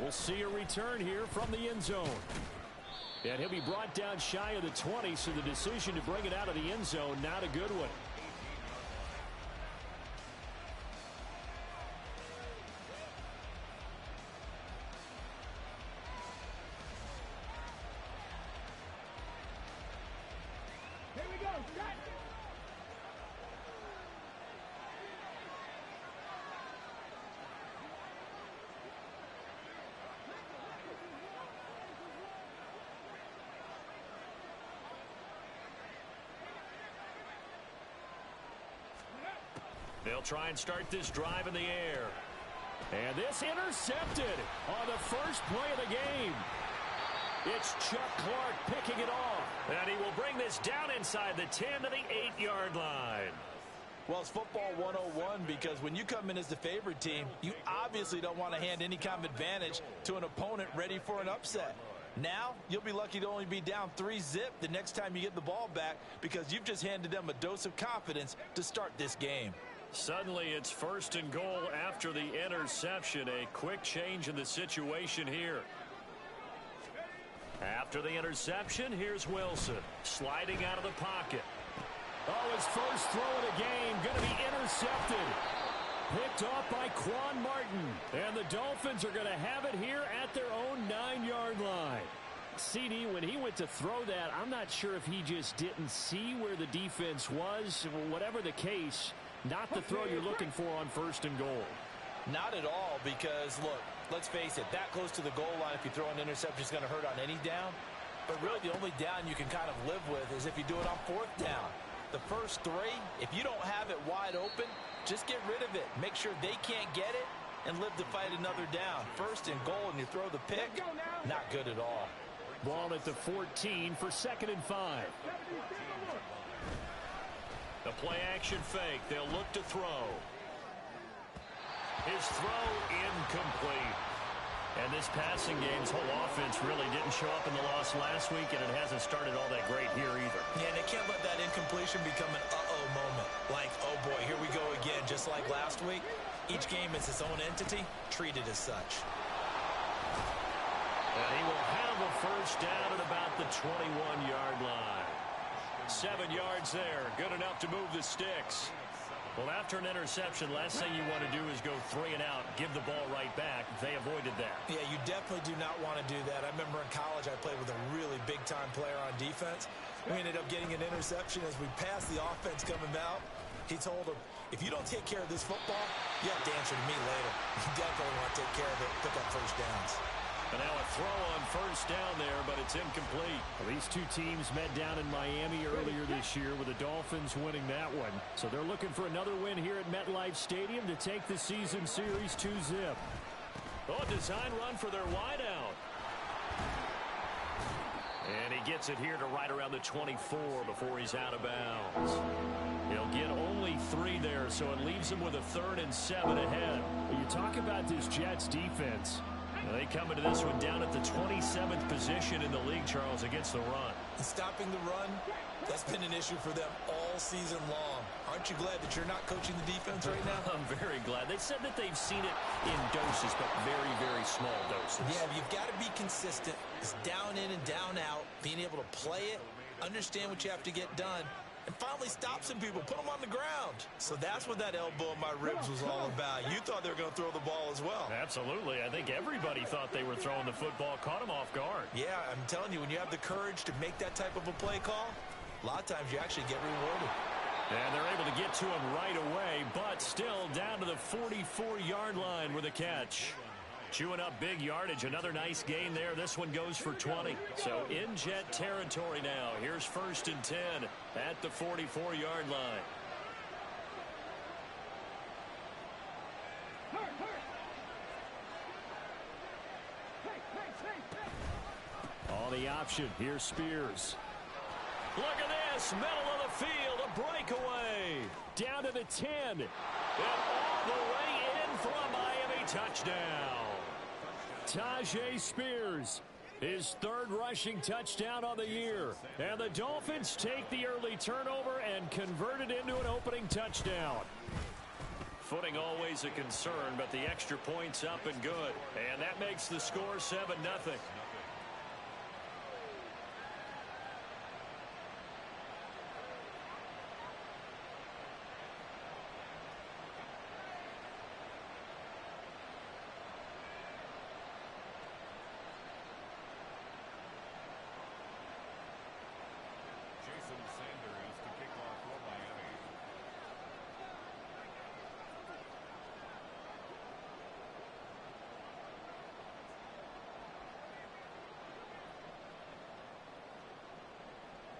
We'll see a return here from the end zone. And he'll be brought down shy of the 20, so the decision to bring it out of the end zone, not a good one. They'll try and start this drive in the air. And this intercepted on the first play of the game. It's Chuck Clark picking it off. And he will bring this down inside the 10 to the 8-yard line. Well, it's football 101 because when you come in as the favorite team, you obviously don't want to hand any kind of advantage to an opponent ready for an upset. Now, you'll be lucky to only be down 3-zip the next time you get the ball back because you've just handed them a dose of confidence to start this game. Suddenly, it's 1st and goal after the interception. A quick change in the situation here. After the interception, here's Wilson sliding out of the pocket. Oh, his first throw of the game going to be intercepted. Picked off by Quan Martin. And the Dolphins are going to have it here at their own 9-yard line. CD, when he went to throw that, I'm not sure if he just didn't see where the defense was. Whatever the case, not the throw you're looking for on 1st and goal. Not at all, because, look, let's face it, that close to the goal line, if you throw an interception, is going to hurt on any down. But really, the only down you can kind of live with is if you do it on 4th down. The first 3, if you don't have it wide open, just get rid of it. Make sure they can't get it and live to fight another down. 1st and goal, and you throw the pick, not good at all. Ball at the 14 for 2nd and 5. The play-action fake. They'll look to throw. His throw incomplete. And this passing game's whole offense really didn't show up in the loss last week, and it hasn't started all that great here either. Yeah, they can't let that incompletion become an uh-oh moment. Like, oh boy, here we go again, just like last week. Each game is its own entity, treated as such. And he will have a first down at about the 21-yard line. 7 yards there, good enough to move the sticks. Well, after an interception, last thing you want to do is go 3 and out, give the ball right back. They avoided that. Yeah, you definitely do not want to do that. I remember in college I played with a really big-time player on defense. We ended up getting an interception as we passed the offense coming out. He told him, if you don't take care of this football, you have to answer to me later. You definitely want to take care of it, pick up first downs. And now a throw on first down there, but it's incomplete. Well, these two teams met down in Miami earlier this year with the Dolphins winning that one. So they're looking for another win here at MetLife Stadium to take the season series 2-zip. Oh, design run for their wideout. And he gets it here to right around the 24 before he's out of bounds. He'll get only 3 there, so it leaves him with a 3rd and 7 ahead. When you talk about this Jets defense, they come into this one down at the 27th position in the league, Charles, against the run. And stopping the run, that's been an issue for them all season long. Aren't you glad that you're not coaching the defense right now? I'm very glad. They said that they've seen it in doses, but very, very small doses. Yeah, you've got to be consistent. It's down in and down out, being able to play it, understand what you have to get done, and finally stop some people, put them on the ground. So that's what that elbow in my ribs was all about. You thought they were going to throw the ball as well. Absolutely. I think everybody thought they were throwing the football, caught them off guard. Yeah, I'm telling you, when you have the courage to make that type of a play call, a lot of times you actually get rewarded. And they're able to get to him right away, but still down to the 44-yard line with a catch. Chewing up big yardage. Another nice gain there. This one goes for 20. So in Jet territory now. Here's 1st and 10 at the 44-yard line. On the option, here's Spears. Look at this, middle of the field, a breakaway. Down to the 10. And all the way in for a Miami touchdown. Tajay Spears, his 3rd rushing touchdown on the year. And the Dolphins take the early turnover and convert it into an opening touchdown. Footing always a concern, but the extra point's up and good. And that makes the score 7-0.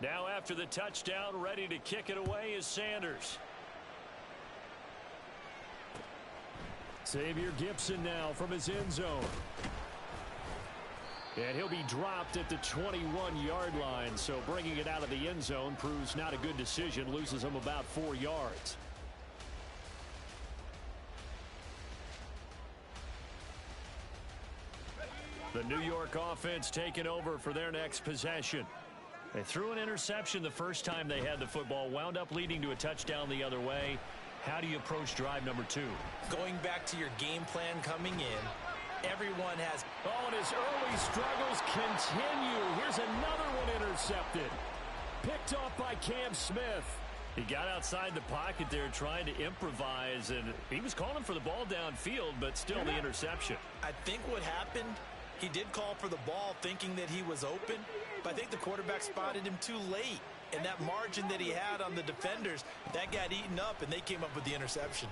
Now after the touchdown, ready to kick it away is Sanders. Xavier Gipson now from his end zone. And he'll be dropped at the 21-yard line, so bringing it out of the end zone proves not a good decision, loses him about 4 yards. The New York offense taking over for their next possession. They threw an interception the first time they had the football, wound up leading to a touchdown the other way. How do you approach drive number 2? Going back to your game plan coming in, everyone has... Oh, and his early struggles continue. Here's another one intercepted. Picked off by Cam Smith. He got outside the pocket there trying to improvise, and he was calling for the ball downfield, but still the interception. I think what happened, he did call for the ball thinking that he was open, but I think the quarterback spotted him too late. And that margin that he had on the defenders, that got eaten up, and they came up with the interception.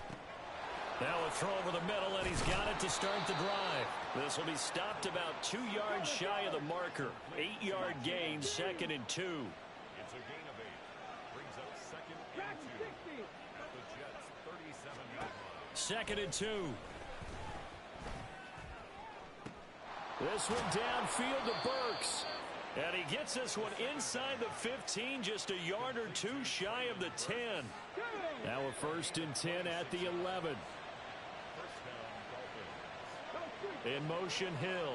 Now a throw over the middle, and he's got it to start the drive. This will be stopped about 2 yards shy of the marker. 8-yard gain, 2nd and 2. It's a gain of 8. Brings up 2nd and 2. At the Jets' 37-yard line. 2nd and 2. This one downfield to Burks. And he gets this one inside the 15, just a yard or 2 shy of the 10. Now a 1st and 10 at the 11. In motion, Hill.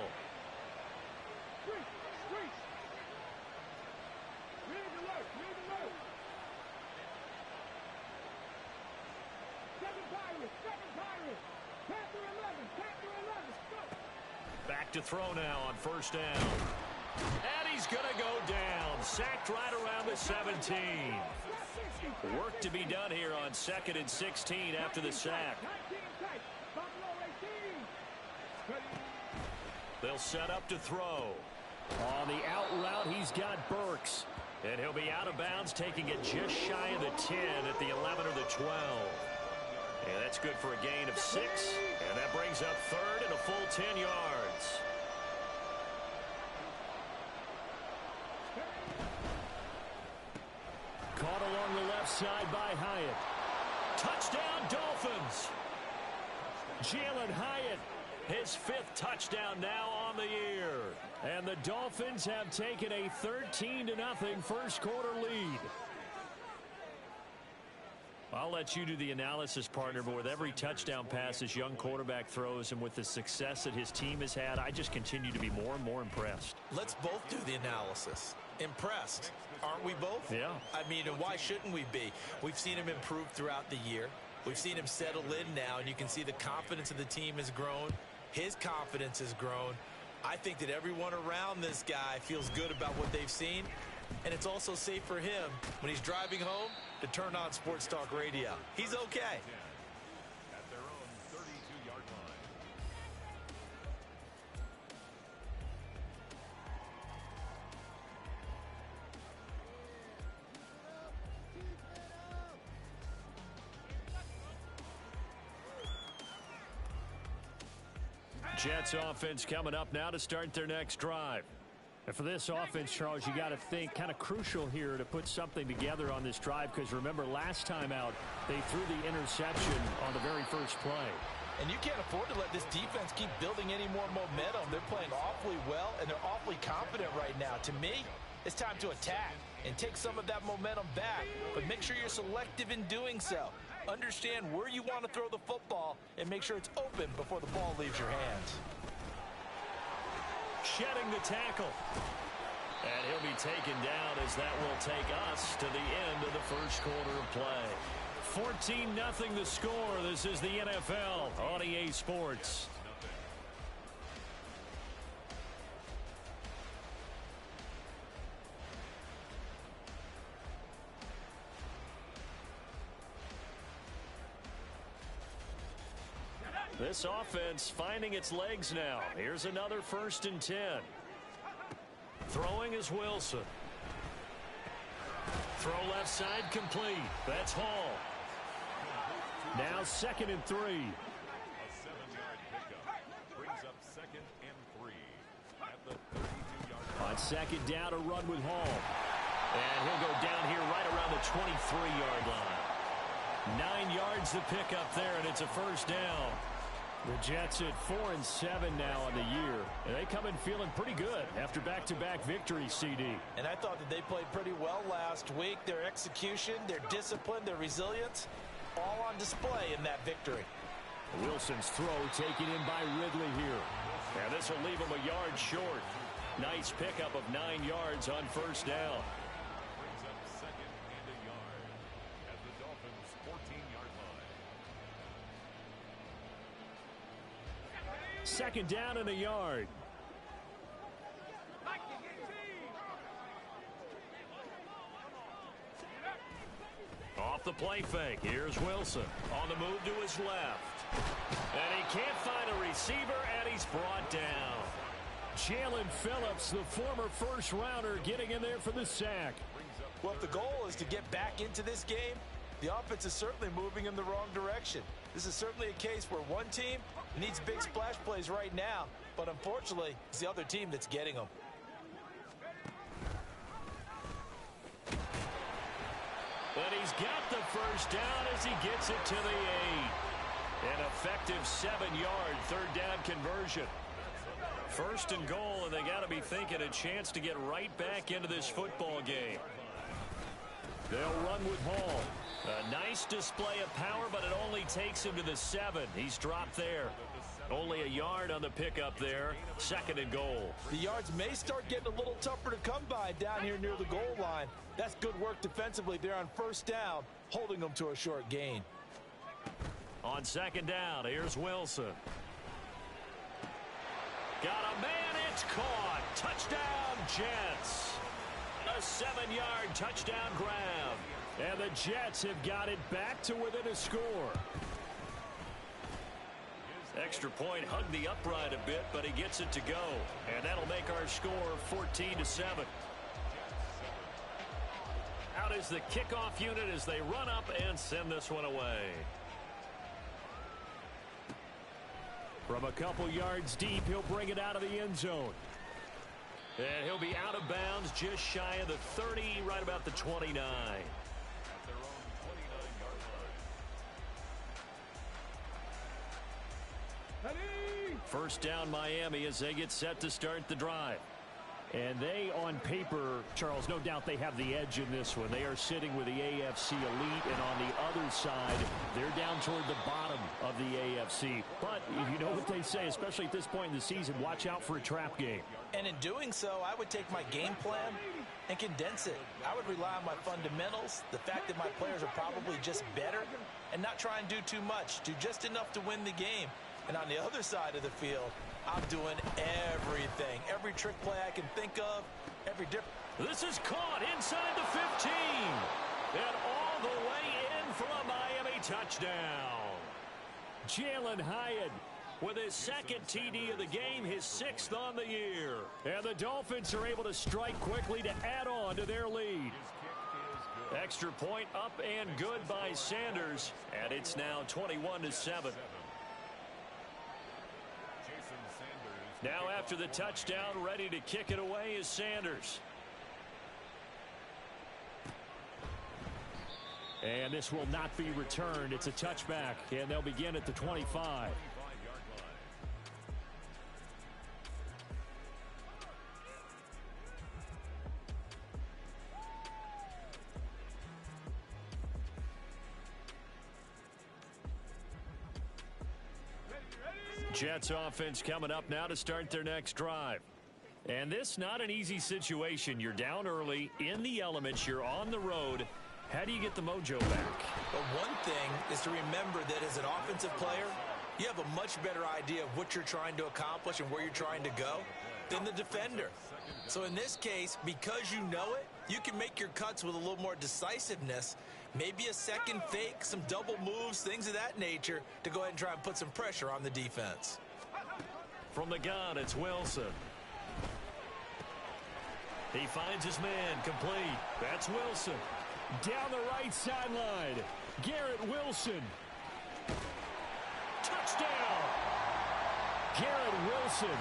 Back to throw now on 1st down. And he's going to go down. Sacked right around the 17. Work to be done here on 2nd and 16 after the sack. They'll set up to throw. On the out route, he's got Burks. And he'll be out of bounds, taking it just shy of the 10 at the 11 or the 12. And that's good for a gain of 6. And that brings up 3rd and a full 10 yards. Caught along the left side by Hyatt. Touchdown, Dolphins. Jalen Hyatt, his 5th touchdown now on the year. And the Dolphins have taken a 13-0 first quarter lead. I'll let you do the analysis, partner, but with every touchdown pass this young quarterback throws and with the success that his team has had, I just continue to be more and more impressed. Let's both do the analysis. Impressed, aren't we both? Yeah. I mean, and why shouldn't we be? We've seen him improve throughout the year. We've seen him settle in now, and you can see the confidence of the team has grown. His confidence has grown. I think that everyone around this guy feels good about what they've seen, and it's also safe for him when he's driving home to turn on Sports Talk Radio. He's okay. At their own 32-yard line. Jets offense coming up now to start their next drive. And for this offense, Charles, you got to think kind of crucial here to put something together on this drive, because remember last time out they threw the interception on the very first play. And you can't afford to let this defense keep building any more momentum. They're playing awfully well, and they're awfully confident right now. To me, it's time to attack and take some of that momentum back, but make sure you're selective in doing so. Understand where you want to throw the football and make sure it's open before the ball leaves your hands. Shedding the tackle. And he'll be taken down as that will take us to the end of the first quarter of play. 14-0 the score. This is the NFL on EA Sports. This offense finding its legs now. Here's another 1st and 10. Throwing is Wilson. Throw left side complete. That's Hall. Now 2nd and 3. A 7-yard pickup brings up 2nd and 3 at the 32-yard line. On 2nd down, a run with Hall. And he'll go down here right around the 23-yard line. 9 yards the pickup there, and it's a 1st down. The Jets at 4-7 now on the year. And they come in feeling pretty good after back-to-back victories, CD. And I thought that they played pretty well last week. Their execution, their discipline, their resilience, all on display in that victory. Wilson's throw taken in by Ridley here. And this will leave him a yard short. Nice pickup of 9 yards on 1st down. Brings up 2nd and a yard at the Dolphins' 14-yard line. 2nd down and a yard. Off the play fake. Here's Wilson on the move to his left. And he can't find a receiver, and he's brought down. Jalen Phillips, the former 1st rounder, getting in there for the sack. Well, if the goal is to get back into this game, the offense is certainly moving in the wrong direction. This is certainly a case where one team needs big splash plays right now, but unfortunately, it's the other team that's getting them. But he's got the 1st down as he gets it to the 8. An effective 7-yard 3rd down conversion. 1st and goal, and they got to be thinking a chance to get right back into this football game. They'll run with Hall. A nice display of power, but it only takes him to the 7. He's dropped there. Only a yard on the pickup there. 2nd and goal. The yards may start getting a little tougher to come by down here near the goal line. That's good work defensively there on 1st down, holding them to a short gain. On 2nd down, here's Wilson. Got a man, it's caught. Touchdown, Jets. A 7-yard touchdown grab. And the Jets have got it back to within a score. Extra point hugged the upright a bit, but he gets it to go. And that'll make our score 14-7. Out is the kickoff unit as they run up and send this one away. From a couple yards deep, he'll bring it out of the end zone. And he'll be out of bounds just shy of the 30, right about the 29. At their own 29-yard line. 1st down Miami as they get set to start the drive. And they, on paper, Charles, no doubt they have the edge in this one. They are sitting with the AFC elite, and on the other side, they're down toward the bottom of the AFC. But if you know what they say, especially at this point in the season, watch out for a trap game. And in doing so, I would take my game plan and condense it. I would rely on my fundamentals, the fact that my players are probably just better, and not try and do too much, do just enough to win the game. And on the other side of the field, I'm doing everything. Every trick play I can think of, every different. This is caught inside the 15. And all the way in for a Miami touchdown. Jalen Hyatt with his 2nd TD of the game, his 6th on the year. And the Dolphins are able to strike quickly to add on to their lead. Extra point up and good by Sanders. And it's now 21-7. Now after the touchdown, ready to kick it away is Sanders. And this will not be returned. It's a touchback, and they'll begin at the 25. Jets offense coming up now to start their next drive. And this not an easy situation. You're down early in the elements. You're on the road. How do you get the mojo back? Well, one thing is to remember that as an offensive player, you have a much better idea of what you're trying to accomplish and where you're trying to go than the defender. So in this case, because you know it, you can make your cuts with a little more decisiveness, maybe a second fake, some double moves, things of that nature, to go ahead and try and put some pressure on the defense. From the gun, it's Wilson. He finds his man, complete. That's Wilson. Down the right sideline, Garrett Wilson. Touchdown! Garrett Wilson,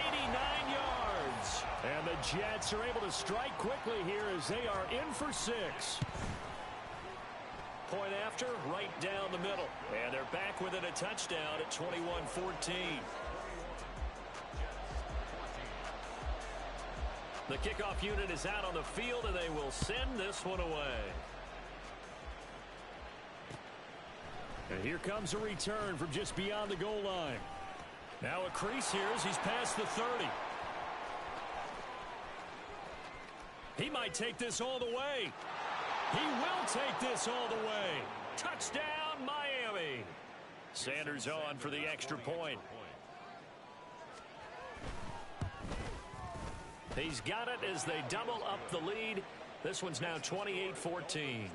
89 yards. And the Jets are able to strike quickly here as they are in for 6. Point after, right down the middle. And they're back within a touchdown at 21-14. The kickoff unit is out on the field, and they will send this one away. And here comes a return from just beyond the goal line. Now a crease here as he's past the 30. He might take this all the way. He will take this all the way. Touchdown, Miami. Sanders on for the extra point. He's got it as they double up the lead. This one's now 28-14.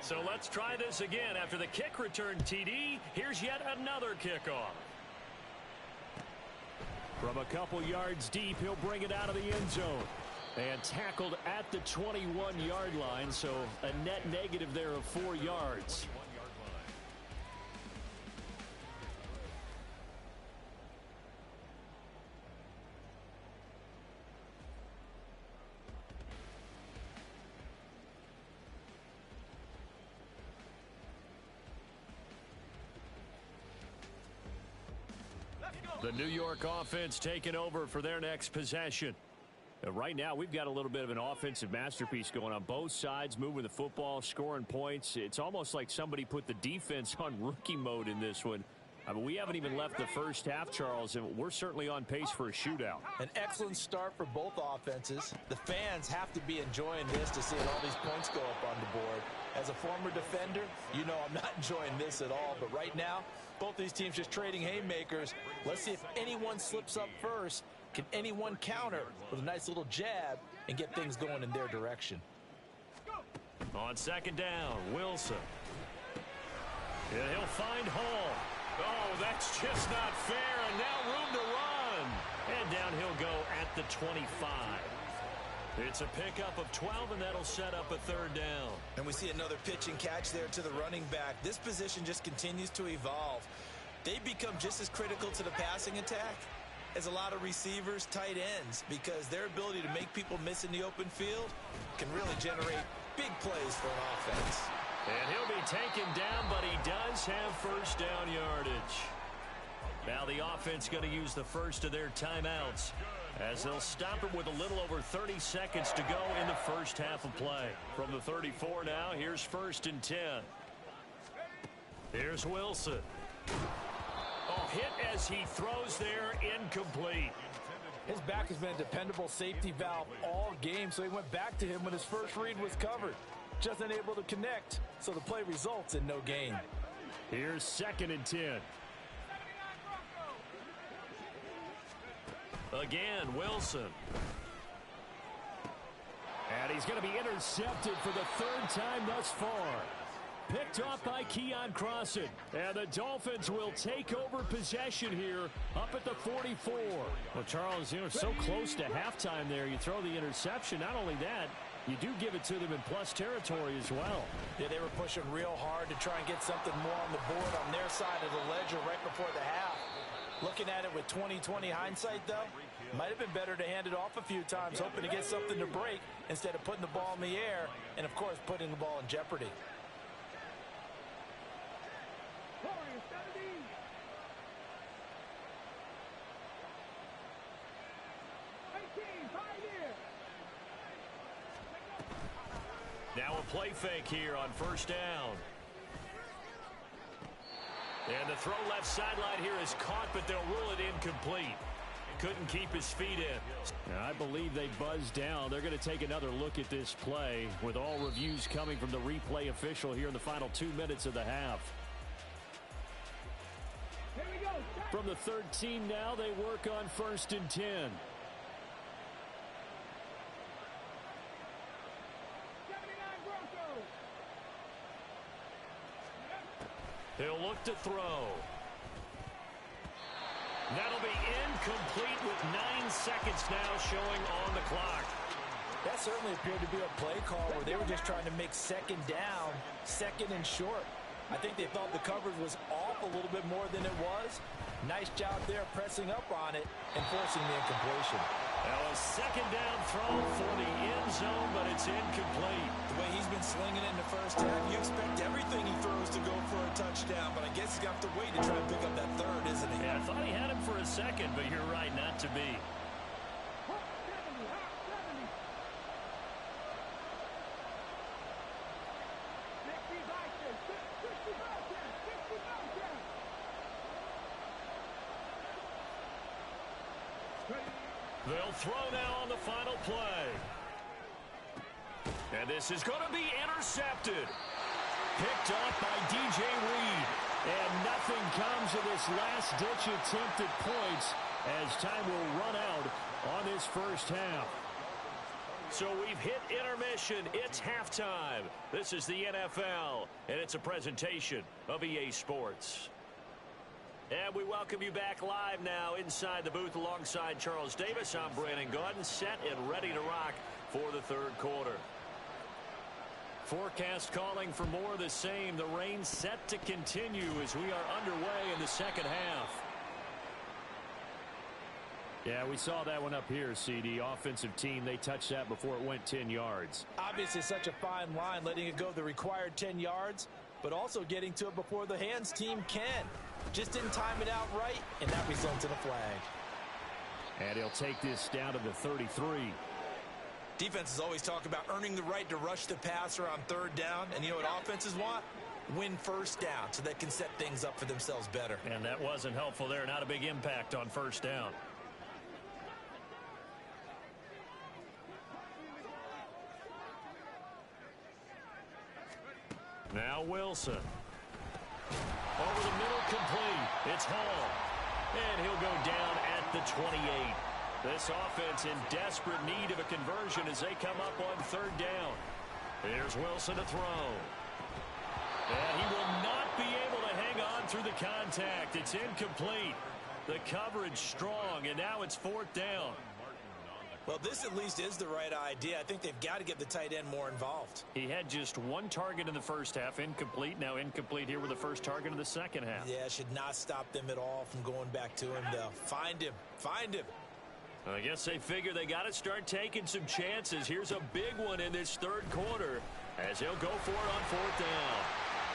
So let's try this again. After the kick return TD, here's yet another kickoff. From a couple yards deep, he'll bring it out of the end zone. And tackled at the 21-yard line, so a net negative there of 4 yards. The New York offense taking over for their next possession. Right now, we've got a little bit of an offensive masterpiece going on both sides, moving the football, scoring points. It's almost like somebody put the defense on rookie mode in this one. I mean, we haven't even left the first half, Charles, and we're certainly on pace for a shootout. An excellent start for both offenses. The fans have to be enjoying this to see all these points go up on the board. As a former defender, you know I'm not enjoying this at all. But right now, both these teams just trading haymakers. Let's see if anyone slips up first. Can anyone counter with a nice little jab and get things going in their direction? On second down, Wilson. Yeah, he'll find Hall. Oh, that's just not fair, and now room to run. And down he'll go at the 25. It's a pickup of 12, and that'll set up a third down. And we see another pitch and catch there to the running back. This position just continues to evolve. They become just as critical to the passing attack as a lot of receivers, tight ends, because their ability to make people miss in the open field can really generate big plays for an offense. And he'll be taken down, but he does have first down yardage. Now the offense going to use the first of their timeouts as they'll stop it with a little over 30 seconds to go in the first half of play. From the 34 now, here's 1st and 10. Here's Wilson. Oh, hit as he throws there, incomplete. His back has been a dependable safety valve all game, so he went back to him when his first read was covered. Just unable to connect, so the play results in no gain. Here's 2nd and 10. Again, Wilson. And he's going to be intercepted for the 3rd time thus far. Picked off by Keon Crossan. And the Dolphins will take over possession here up at the 44. Well, Charles, you know, so close to halftime there. You throw the interception. Not only that, you do give it to them in plus territory as well. Yeah, they were pushing real hard to try and get something more on the board on their side of the ledger right before the half. Looking at it with 20/20 hindsight, though, might have been better to hand it off a few times, hoping to get something to break instead of putting the ball in the air and, of course, putting the ball in jeopardy. Now a play fake here on 1st down. And the throw left sideline here is caught, but they'll rule it incomplete. Couldn't keep his feet in. I believe they buzzed down. They're going to take another look at this play with all reviews coming from the replay official here in the final 2 minutes of the half. From the 13 now, they work on 1st and 10. He'll look to throw. That'll be incomplete with 9 seconds now showing on the clock. That certainly appeared to be a play call where they were just trying to make 2nd down, 2nd and short. I think they thought the coverage was off a little bit more than it was. Nice job there pressing up on it and forcing the incompletion. Now a 2nd down throw for the end zone, but it's incomplete. The way he's been slinging it in the first half, you expect everything he throws to go for a touchdown, but I guess he's going to have to wait to try and pick up that 3rd, isn't he? Yeah, I thought he had him for a second, but you're right, not to be. They'll throw now on the final play. And this is going to be intercepted. Picked off by DJ Reed. And nothing comes of this last-ditch attempt at points as time will run out on this first half. So we've hit intermission. It's halftime. This is the NFL, and it's a presentation of EA Sports. And we welcome you back live now inside the booth alongside Charles Davis. I'm Brandon Gaudin, set and ready to rock for the 3rd quarter. Forecast calling for more of the same. The rain set to continue as we are underway in the 2nd half. Yeah, we saw that one up here, CD. Offensive team, they touched that before it went 10 yards. Obviously such a fine line, letting it go the required 10 yards, but also getting to it before the hands team can. Just didn't time it out right, and that results in a flag. And he'll take this down to the 33. Defenses always talk about earning the right to rush the passer on 3rd down, and you know what offenses want? Win 1st down so they can set things up for themselves better. And that wasn't helpful there. Not a big impact on 1st down. Now Wilson. Over the middle, complete. It's Hall. And he'll go down at the 28. This offense in desperate need of a conversion as they come up on 3rd down. Here's Wilson to throw. And he will not be able to hang on through the contact. It's incomplete. The coverage strong, and now it's 4th down. Well, this at least is the right idea. I think they've got to get the tight end more involved. He had just 1 target in the first half, incomplete. Now incomplete here with the first target in the 2nd half. Yeah, should not stop them at all from going back to him, though. Find him. Find him. I guess they figure they got to start taking some chances. Here's a big one in this 3rd quarter as he'll go for it on 4th down.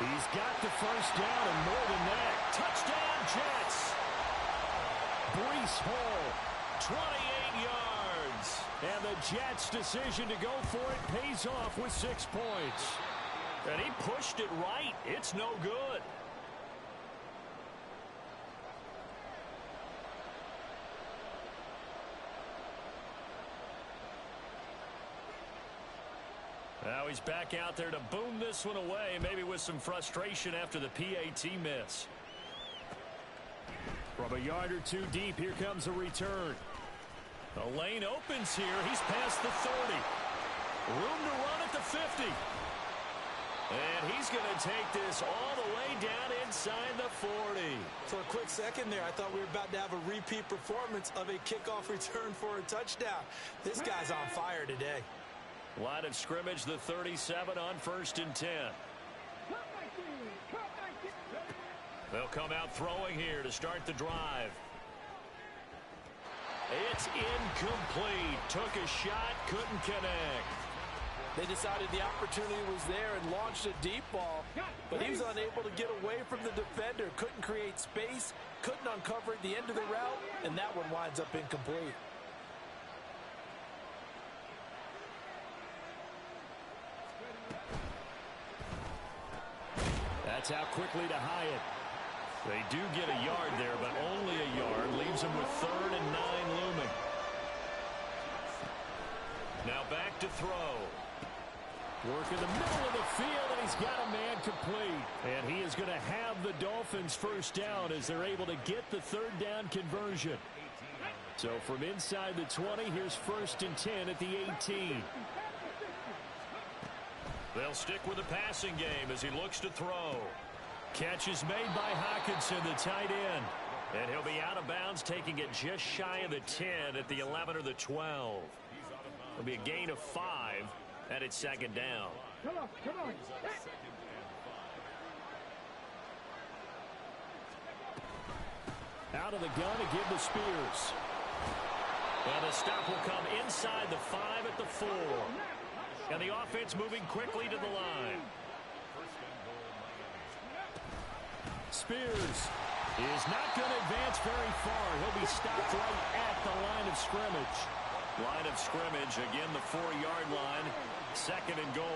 He's got the first down and more than that. Touchdown, Jets. Breece Hall, 28 yards. And the Jets' decision to go for it pays off with 6 points. And he pushed it right. It's no good. Now he's back out there to boom this one away, maybe with some frustration after the PAT miss. From a yard or 2 deep, here comes a return. The lane opens here. He's past the 30. Room to run at the 50. And he's going to take this all the way down inside the 40. For a quick second there, I thought we were about to have a repeat performance of a kickoff return for a touchdown. This guy's on fire today. Line of scrimmage, the 37 on 1st and 10. They'll come out throwing here to start the drive. It's incomplete. Took a shot, couldn't connect. They decided the opportunity was there and launched a deep ball, but he was unable to get away from the defender. Couldn't create space, couldn't uncover at the end of the route, and that one winds up incomplete. That's out quickly to Hyatt. They do get a yard there, but only a yard. Leaves them with 3rd and 9 looming. Now back to throw. Work in the middle of the field, and he's got a man complete. And he is going to have the Dolphins first down as they're able to get the 3rd down conversion. So from inside the 20, here's 1st and 10 at the 18. They'll stick with the passing game as he looks to throw. Catch is made by Hawkinson, the tight end. And he'll be out of bounds, taking it just shy of the 10 at the 11 or the 12. It'll be a gain of 5. And it's 2nd down. Come on. Out of the gun to give to Spears. And the stop will come inside the 5 at the 4. And the offense moving quickly to the line. Spears is not going to advance very far. He'll be stopped right at the line of scrimmage. Line of scrimmage, again the 4-yard line. 2nd and goal.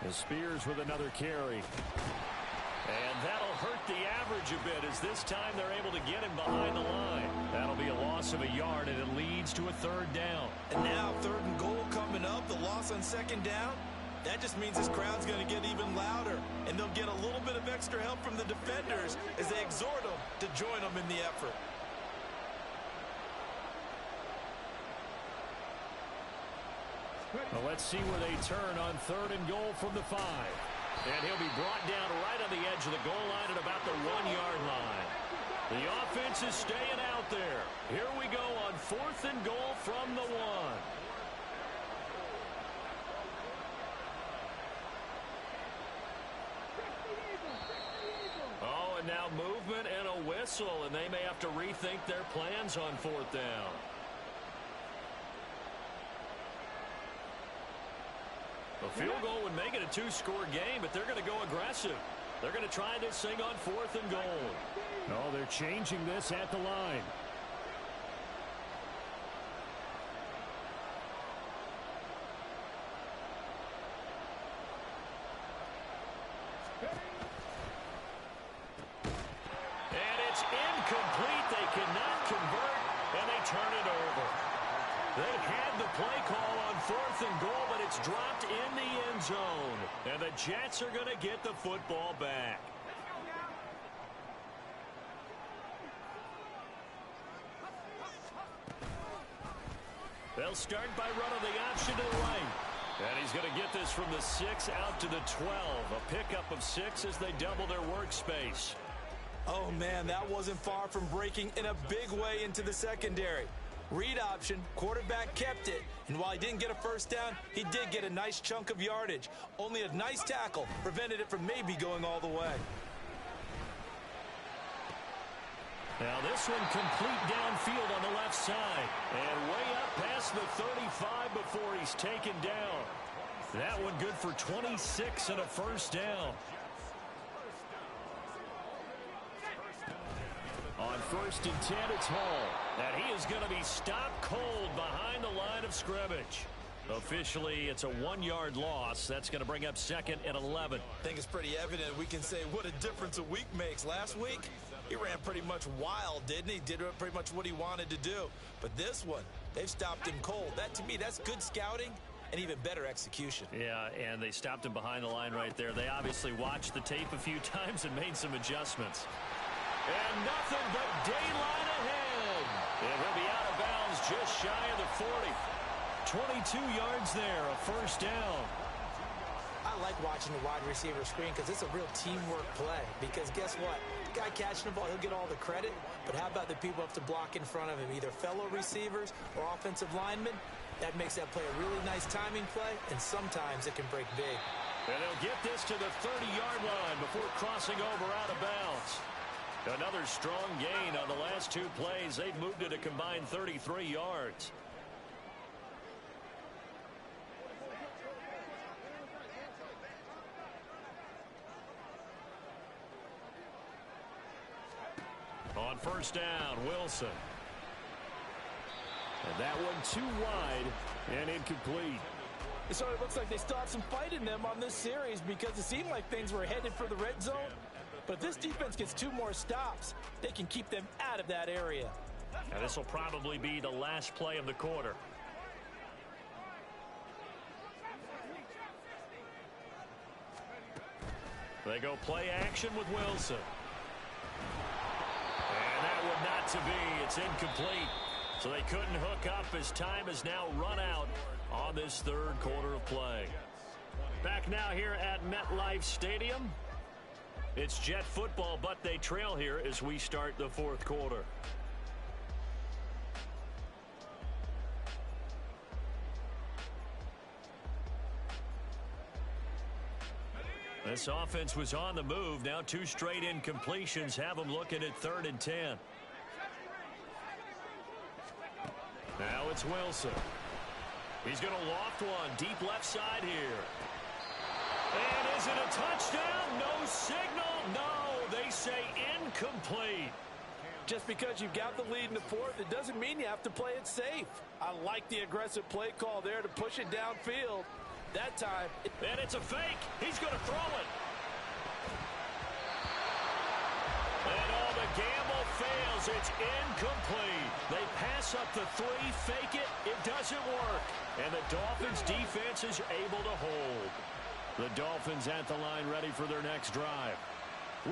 And Spears with another carry. And that'll hurt the average a bit as this time they're able to get him behind the line. That'll be a loss of a yard, and it leads to a 3rd down. And now 3rd and goal coming up. The loss on 2nd down. That just means this crowd's going to get even louder, and they'll get a little bit of extra help from the defenders as they exhort them to join them in the effort. Well, let's see where they turn on 3rd and goal from the 5. And he'll be brought down right on the edge of the goal line at about the 1-yard line. The offense is staying out there. Here we go on 4th and goal from the 1. Oh, and now movement and a whistle, and they may have to rethink their plans on 4th down. A field goal would make it a 2-score game, but they're going to go aggressive. They're going to try this thing on 4th and goal. Oh, they're changing this at the line. And it's incomplete. They cannot convert, and they turn it over. They had the play call on 4th and goal, but it's dropped in the end zone. And the Jets are going to get the football back. They'll start by running the option to the right. And he's going to get this from the 6 out to the 12. A pickup of 6 as they double their workspace. Oh, man, that wasn't far from breaking in a big way into the secondary. Read option, quarterback kept it, and while he didn't get a 1st down, he did get a nice chunk of yardage. Only a nice tackle prevented it from maybe going all the way. Now this one complete downfield on the left side, and way up past the 35 before he's taken down. That one good for 26 and a 1st down. On 1st and 10, it's Hall. And he is going to be stopped cold behind the line of scrimmage. Officially, it's a 1-yard loss. That's going to bring up 2nd and 11. I think it's pretty evident we can say what a difference a week makes. Last week, he ran pretty much wild, didn't he? Did pretty much what he wanted to do. But this one, they've stopped him cold. That, to me, that's good scouting and even better execution. Yeah, and they stopped him behind the line right there. They obviously watched the tape a few times and made some adjustments. And nothing but daylight ahead. And he'll be out of bounds just shy of the 40. 22 yards there, a 1st down. I like watching the wide receiver screen because it's a real teamwork play. Because guess what? The guy catching the ball, he'll get all the credit. But how about the people up to block in front of him, either fellow receivers or offensive linemen? That makes that play a really nice timing play, and sometimes it can break big. And they'll get this to the 30-yard line before crossing over out of bounds. Another strong gain on the last 2 plays. They've moved it a combined 33 yards. On 1st down, Wilson. And that one too wide and incomplete. So it looks like they still have some fight in them on this series because it seemed like things were headed for the red zone. But if this defense gets 2 more stops, they can keep them out of that area. And this will probably be the last play of the quarter. They go play action with Wilson. And that would not to be. It's incomplete. So they couldn't hook up as time has now run out on this third quarter of play. Back now here at MetLife Stadium. It's Jet football, but they trail here as we start the fourth quarter. This offense was on the move. Now 2 straight incompletions have them looking at 3rd and 10. Now it's Wilson. He's going to loft one deep left side here. And is it a touchdown? No signal. No, they say incomplete. Just because you've got the lead in the fourth, it doesn't mean you have to play it safe. I like the aggressive play call there to push it downfield. That time. And it's a fake. He's going to throw it. And all the gamble fails. It's incomplete. They pass up the 3, fake it. It doesn't work. And the Dolphins defense is able to hold. The Dolphins at the line ready for their next drive.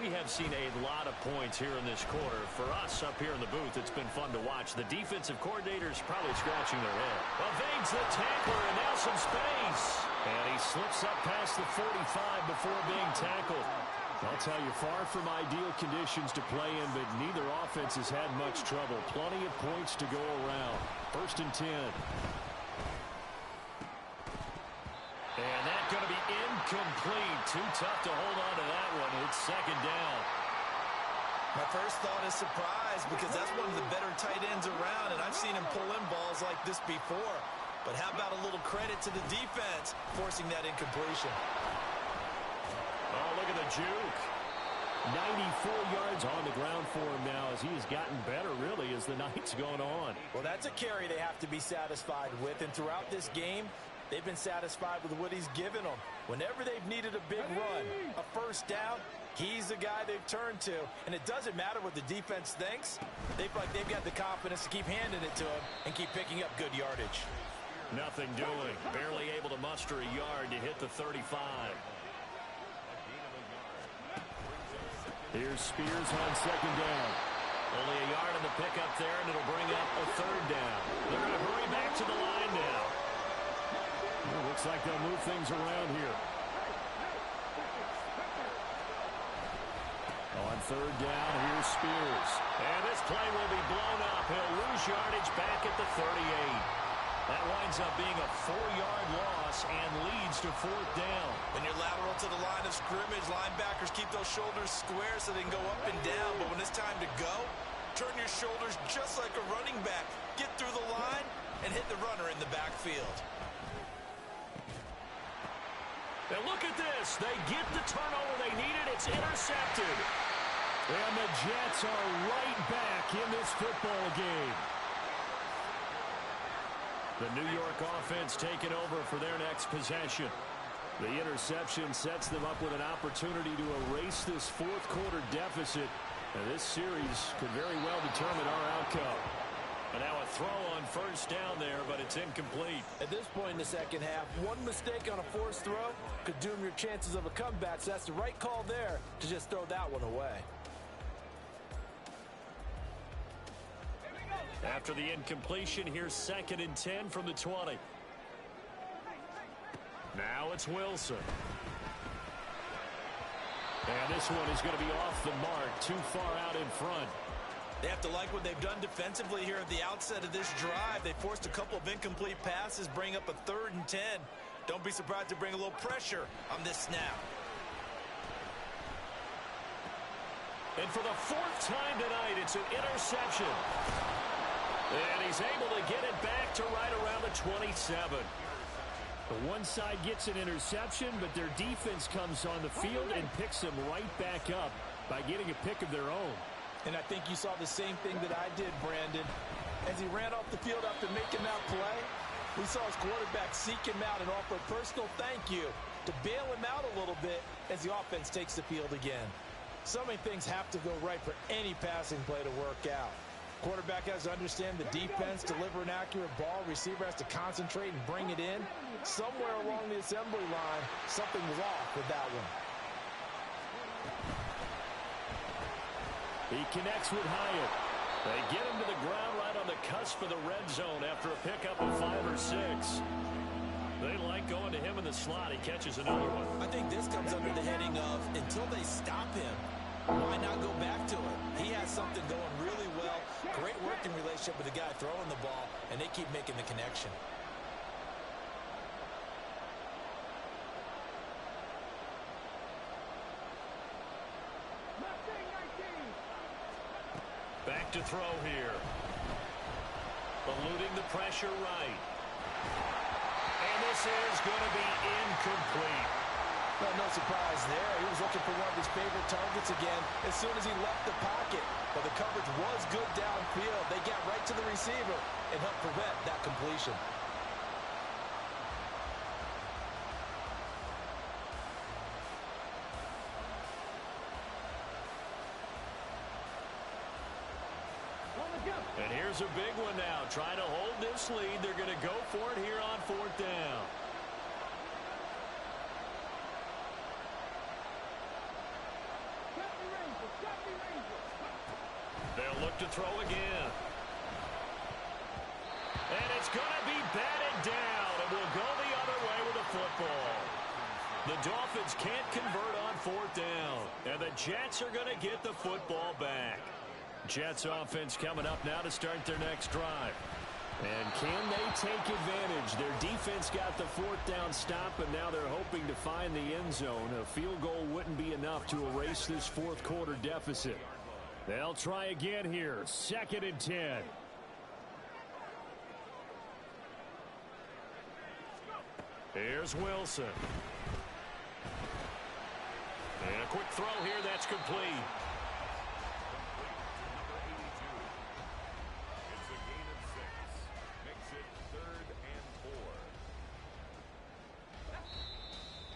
We have seen a lot of points here in this quarter. For us up here in the booth, it's been fun to watch. The defensive coordinator's probably scratching their head. Evades the tackler and now some space. And he slips up past the 45 before being tackled. I'll tell you, far from ideal conditions to play in, but neither offense has had much trouble. Plenty of points to go around. 1st and 10. And that's going to be incomplete. Too tough to hold on to that one. It's 2nd down. My first thought is surprise because that's one of the better tight ends around, and I've seen him pull in balls like this before. But how about a little credit to the defense forcing that incompletion? Oh, look at the juke. 94 yards on the ground for him now as he has gotten better, really, as the night's going on. Well, that's a carry they have to be satisfied with, and throughout this game, they've been satisfied with what he's given them. Whenever they've needed a big run, a 1st down, he's the guy they've turned to. And it doesn't matter what the defense thinks. They've got the confidence to keep handing it to him and keep picking up good yardage. Nothing doing. Barely able to muster a yard to hit the 35. Here's Spears on 2nd down. Only a yard on the pickup there, and it'll bring up a 3rd down. They're going to hurry back to the line now. Well, looks like they'll move things around here. On 3rd down, here's Spears. And this play will be blown up. He'll lose yardage back at the 38. That winds up being a 4-yard loss and leads to 4th down. When you're lateral to the line of scrimmage, linebackers keep those shoulders square so they can go up and down. But when it's time to go, turn your shoulders just like a running back. Get through the line and hit the runner in the backfield. And look at this. They get the turnover they needed. It's intercepted. And the Jets are right back in this football game. The New York offense taking over for their next possession. The interception sets them up with an opportunity to erase this 4th quarter deficit. And this series could very well determine our outcome. And now a throw on 1st down there, but it's incomplete. At this point in the second half, one mistake on a forced throw could doom your chances of a comeback. So that's the right call there to just throw that one away. After the incompletion, here's 2nd and 10 from the 20. Now it's Wilson. And this one is going to be off the mark, too far out in front. They have to like what they've done defensively here at the outset of this drive. They forced a couple of incomplete passes, bring up a 3rd and 10. Don't be surprised to bring a little pressure on this snap. And for the 4th time tonight, it's an interception. And he's able to get it back to right around the 27. The one side gets an interception, but their defense comes on the field and picks them right back up by getting a pick of their own. And I think you saw the same thing that I did, Brandon. as he ran off the field after making that play. We saw his quarterback seek him out and offer a personal thank you to bail him out a little bit as the offense takes the field again. So many things have to go right for any passing play to work out. Quarterback has to understand the defense, deliver an accurate ball. Receiver has to concentrate and bring it in. Somewhere along the assembly line, something was off with that one. He connects with Hyatt. They get him to the ground right on the cusp of the red zone after a pickup of 5 or 6. They like going to him in the slot. He catches another one. I think this comes under the heading of until they stop him, why not go back to it? He has something going really well. Great working relationship with the guy throwing the ball, and they keep making the connection. Back to throw here. Eluding the pressure right. And this is going to be incomplete. Well, no surprise there. He was looking for one of his favorite targets again as soon as he left the pocket. But the coverage was good downfield. They got right to the receiver and helped prevent that completion. And here's a big one now. Trying to hold this lead. They're going to go for it here on 4th down. They'll look to throw again. And it's going to be batted down. And will go the other way with the football. The Dolphins can't convert on 4th down. And the Jets are going to get the football back. Jets offense coming up now to start their next drive. And can they take advantage? Their defense got the 4th down stop, and now they're hoping to find the end zone. A field goal wouldn't be enough to erase this 4th quarter deficit. They'll try again here. 2nd and 10. Here's Wilson. And a quick throw here that's complete.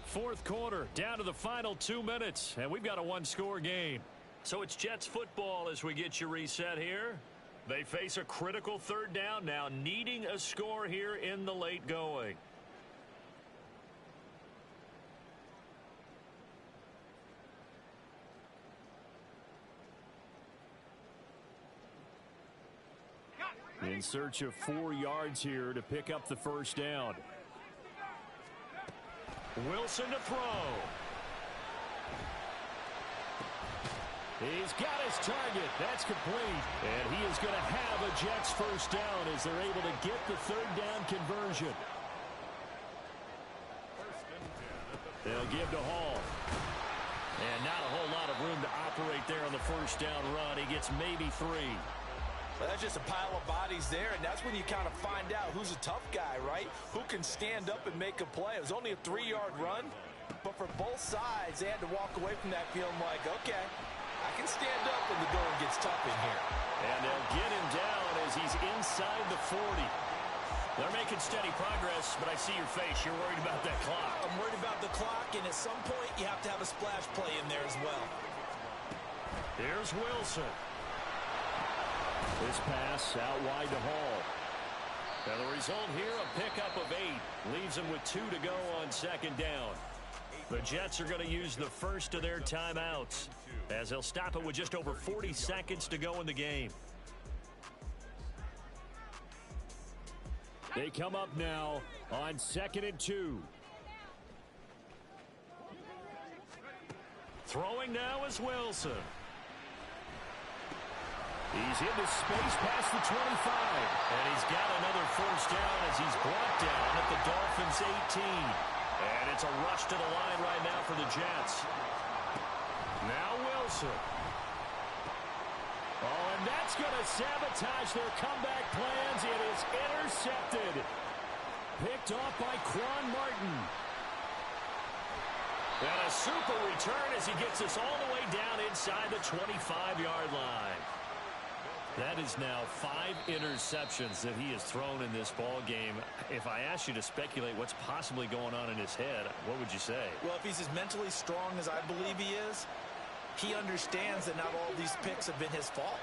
Fourth quarter, down to the final 2 minutes, and we've got a one-score game. So it's Jets football as we get you reset here. They face a critical 3rd down now, needing a score here in the late going. In search of 4 yards here to pick up the 1st down. Wilson to throw. He's got his target. That's complete. And he is going to have a Jets 1st down as they're able to get the 3rd down conversion. They'll give to Hall. And not a whole lot of room to operate there on the 1st down run. He gets maybe 3. Well, that's just a pile of bodies there, and that's when you kind of find out who's a tough guy, right? Who can stand up and make a play. It was only a 3-yard run, but for both sides, they had to walk away from that feeling like, okay, I can stand up when the going gets tough in here. And they'll get him down as he's inside the 40. They're making steady progress, but I see your face. You're worried about that clock. I'm worried about the clock, and at some point, you have to have a splash play in there as well. Here's Wilson. This pass out wide to Hall. And the result here, a pickup of 8. Leaves them with 2 to go on 2nd down. The Jets are going to use the first of their timeouts as they'll stop it with just over 40 seconds to go in the game. They come up now on 2nd and 2. Throwing now is Wilson. He's into space past the 25. And he's got another 1st down as he's brought down at the Dolphins' 18. And it's a rush to the line right now for the Jets. Now Wilson. Oh, and that's going to sabotage their comeback plans. It is intercepted. Picked off by Quan Martin. And a super return as he gets us all the way down inside the 25-yard line. That is now 5 interceptions that he has thrown in this ball game. If I asked you to speculate what's possibly going on in his head, what would you say? Well, if he's as mentally strong as I believe he is, he understands that not all these picks have been his fault.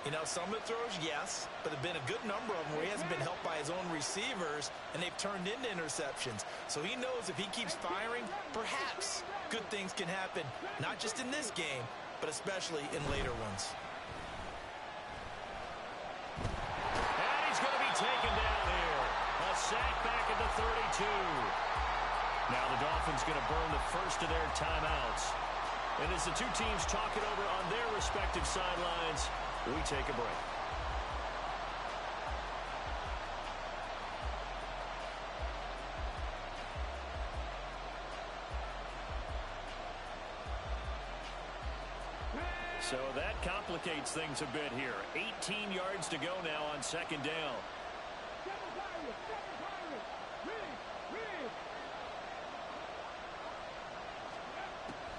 You know, some of the throws, yes, but there have been a good number of them where he hasn't been helped by his own receivers, and they've turned into interceptions. So he knows if he keeps firing, perhaps good things can happen, not just in this game, but especially in later ones. And he's going to be taken down here. A sack back at the 32. Now the Dolphins going to burn the first of their timeouts. And as the two teams talk it over on their respective sidelines, we take a break. So that complicates things a bit here. 18 yards to go now on second down.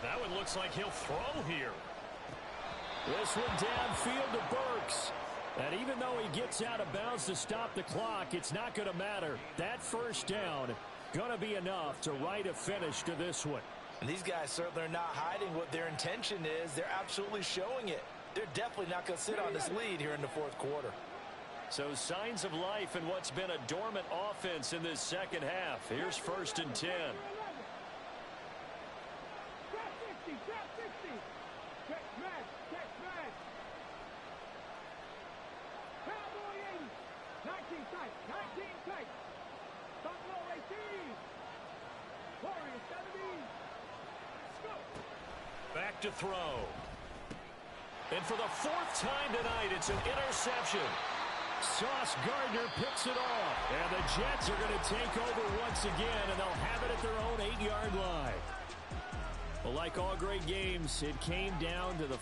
That one looks like he'll throw here. This one downfield to Burks. And even though he gets out of bounds to stop the clock, it's not going to matter. That first down going to be enough to write a finish to this one. And these guys certainly are not hiding what their intention is. They're absolutely showing it. They're definitely not going to sit on this lead here in the fourth quarter. So signs of life in what's been a dormant offense in this second half. Here's 1st and 10. Back to throw. And for the 4th time tonight, it's an interception. Sauce Gardner picks it off. And the Jets are going to take over once again, and they'll have it at their own 8-yard line. Well, like all great games, it came down to the